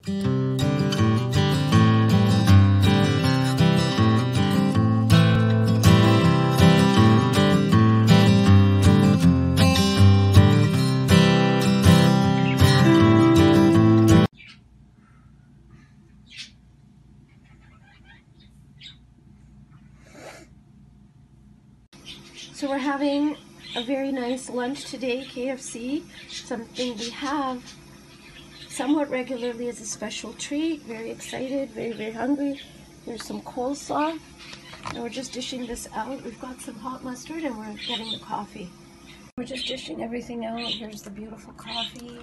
So we're having a very nice lunch today, KFC, something we have somewhat regularly as a special treat. Very excited, very, very hungry. There's some coleslaw, and we're just dishing this out. We've got some hot mustard, and we're getting the coffee. We're just dishing everything out. Here's the beautiful coffee.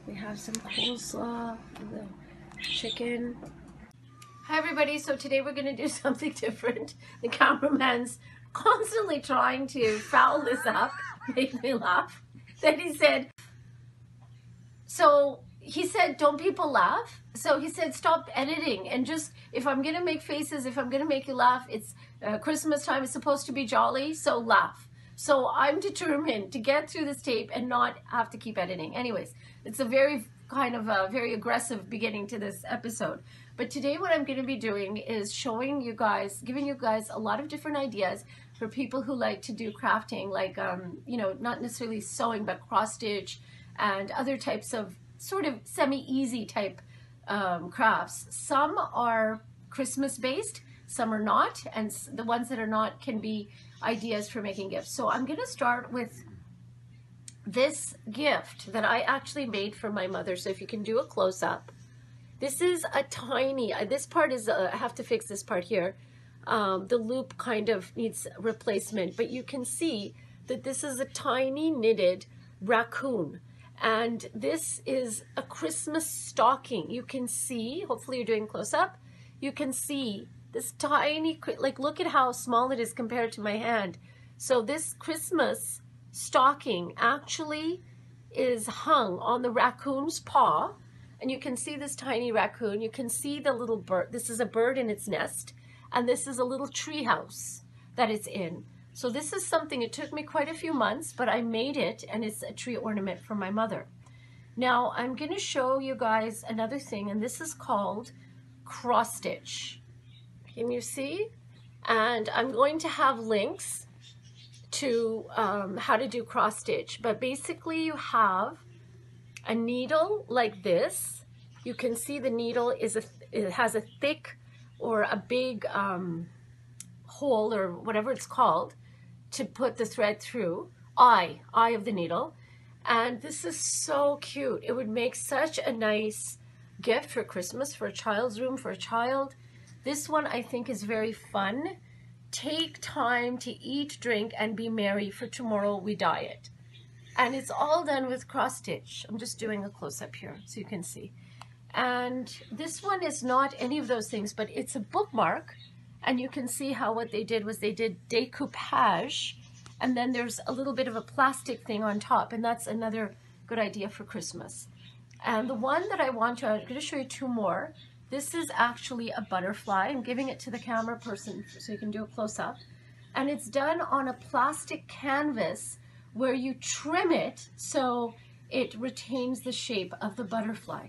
We have some coleslaw, the chicken. Hi everybody, so today we're going to do something different. The cameraman's constantly trying to foul this up, make me laugh. Then he said, don't people laugh? So he said, stop editing and just, if I'm going to make faces, if I'm going to make you laugh, it's Christmas time, it's supposed to be jolly, so laugh. So I'm determined to get through this tape and not have to keep editing. Anyways, it's a very kind of a very aggressive beginning to this episode. But today what I'm going to be doing is showing you guys, giving you guys a lot of different ideas for people who like to do crafting, like, you know, not necessarily sewing, but cross-stitch and other types of sort of semi-easy type crafts. Some are Christmas-based, some are not, and the ones that are not can be ideas for making gifts. So I'm going to start with this gift that I actually made for my mother. So if you can do a close-up. This is a tiny, this part is, I have to fix this part here. The loop kind of needs replacement, but you can see that this is a tiny knitted raccoon. And this is a Christmas stocking. You can see, hopefully you're doing close up, you can see this tiny, like look at how small it is compared to my hand. So this Christmas stocking actually is hung on the raccoon's paw. And you can see this tiny raccoon. You can see the little bird. This is a bird in its nest. And this is a little tree house that it's in. So this is something, it took me quite a few months, but I made it, and it's a tree ornament for my mother. Now I'm going to show you guys another thing, and this is called cross-stitch. Can you see? And I'm going to have links to how to do cross-stitch. But basically you have a needle like this. You can see the needle is it has a thick or a big hole or whatever it's called to put the thread through, eye of the needle. And this is so cute. It would make such a nice gift for Christmas, for a child's room, for a child. This one I think is very fun. Take time to eat, drink, and be merry, for tomorrow we diet. And it's all done with cross stitch. I'm just doing a close-up here so you can see. And this one is not any of those things, but it's a bookmark. And you can see how what they did was they did decoupage. And then there's a little bit of a plastic thing on top. And that's another good idea for Christmas. And the one that I'm going to show you two more. This is actually a butterfly. I'm giving it to the camera person so you can do a close-up. And it's done on a plastic canvas where you trim it so it retains the shape of the butterfly.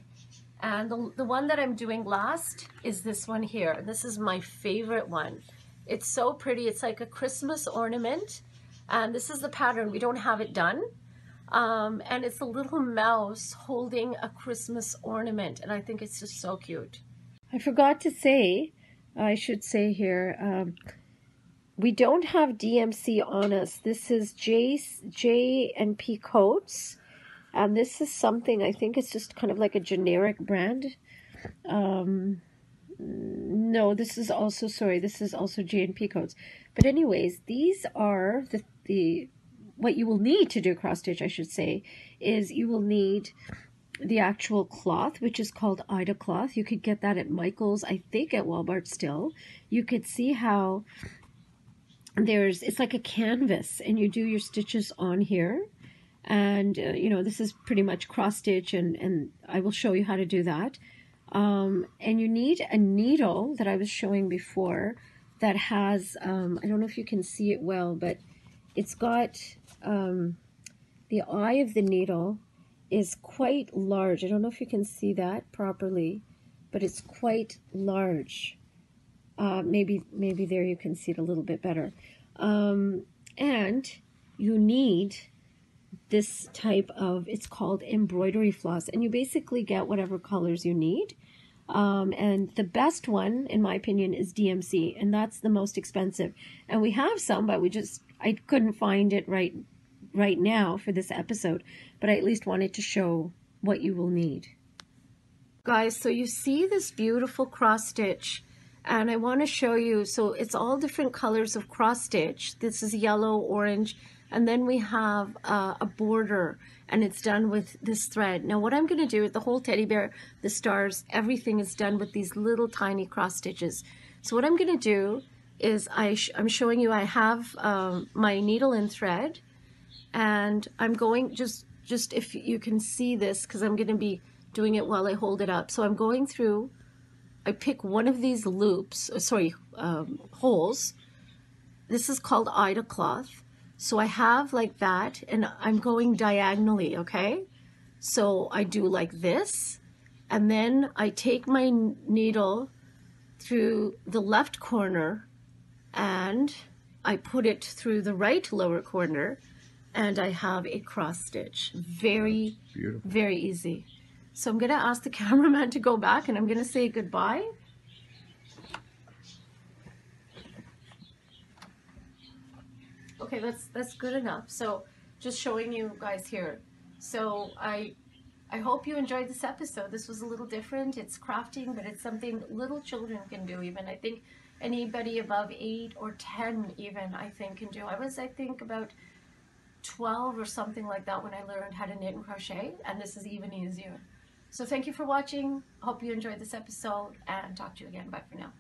And the one that I'm doing last is this one here. This is my favorite one. It's so pretty. It's like a Christmas ornament. And this is the pattern. We don't have it done. And it's a little mouse holding a Christmas ornament. And I think it's just so cute. I forgot to say, I should say here, we don't have DMC on us. This is J&P Coats. And this is something, I think it's just kind of like a generic brand. No, this is also, sorry, this is also J&P Coats. But anyways, these are what you will need to do cross stitch, I should say, is you will need the actual cloth, which is called Ida cloth. You could get that at Michael's, I think at Walmart still. You could see how it's like a canvas, and you do your stitches on here. And, you know, this is pretty much cross stitch, and I will show you how to do that. And you need a needle that I was showing before that has, I don't know if you can see it well, but it's got, the eye of the needle is quite large. I don't know if you can see that properly. but it's quite large. Maybe there you can see it a little bit better. And you need this type of, it's called embroidery floss, and you basically get whatever colors you need. And the best one, in my opinion, is DMC, and that's the most expensive. And we have some, but I couldn't find it right now for this episode, but I at least wanted to show what you will need. Guys, so you see this beautiful cross stitch, and I want to show you, so it's all different colors of cross stitch. This is yellow, orange, and then we have a border, and it's done with this thread. Now what I'm going to do with the whole teddy bear, the stars, everything is done with these little tiny cross stitches. So what I'm going to do is I'm showing you, I have my needle and thread, and I'm going, just if you can see this, because I'm going to be doing it while I hold it up. So I'm going through, I pick one of these loops, holes. This is called Ida cloth. So I have like that, and I'm going diagonally, okay? So I do like this, and then I take my needle through the left corner, and I put it through the right lower corner, and I have a cross stitch. Very, beautiful. Very easy. So I'm gonna ask the cameraman to go back, and I'm gonna say goodbye. Okay, that's good enough. So just showing you guys here. So I hope you enjoyed this episode. This was a little different. It's crafting, but it's something little children can do even. I think anybody above 8 or 10 even, I think, can do. I think about 12 or something like that when I learned how to knit and crochet, and this is even easier. So thank you for watching. Hope you enjoyed this episode, and talk to you again. Bye for now.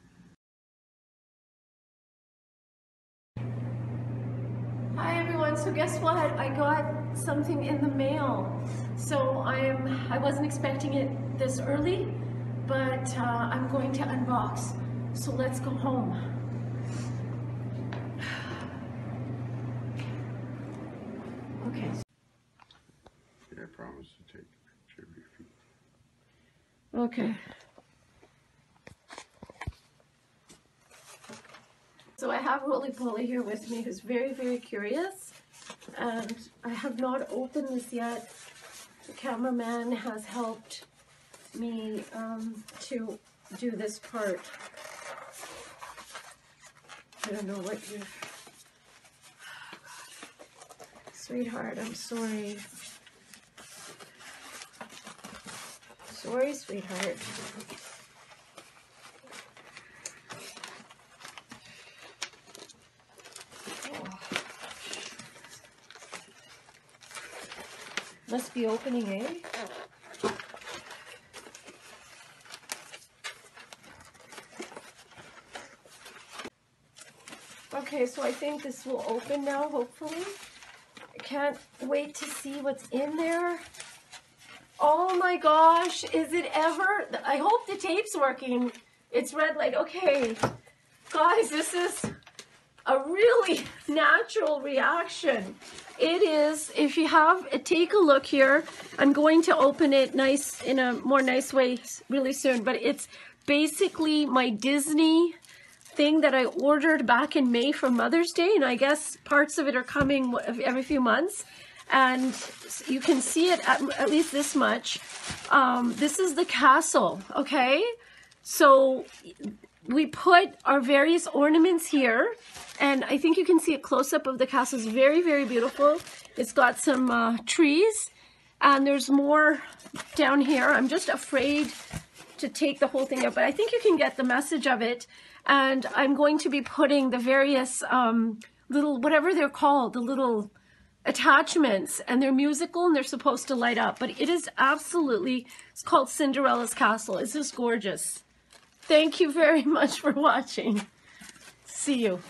Hi everyone, so guess what? I got something in the mail. So I wasn't expecting it this early, but I'm going to unbox. So let's go home. Okay. Yeah, I promise to take a picture of your feet. Okay. So I have Roly Poly here with me, who's very, very curious, and I have not opened this yet. The cameraman has helped me to do this part. I don't know what you... Oh, God. Sweetheart, I'm sorry. Sorry, sweetheart. Must be opening, eh? Okay, so I think this will open now, hopefully. I can't wait to see what's in there. Oh my gosh, is it ever? I hope the tape's working. It's red light. Okay, guys, this is a really natural reaction. It is, if you have, take a look here. I'm going to open it nice in a more nice way really soon, but it's basically my Disney thing that I ordered back in May for Mother's Day, and I guess parts of it are coming every few months, and you can see it at least this much. This is the castle, okay? So we put our various ornaments here, and I think you can see a close-up of the castle. It's very, very beautiful. It's got some trees, and there's more down here. I'm just afraid to take the whole thing out, but I think you can get the message of it. And I'm going to be putting the various little, whatever they're called, the little attachments, and they're musical and they're supposed to light up. But it is absolutely, it's called Cinderella's Castle. It's just gorgeous. Thank you very much for watching. See you.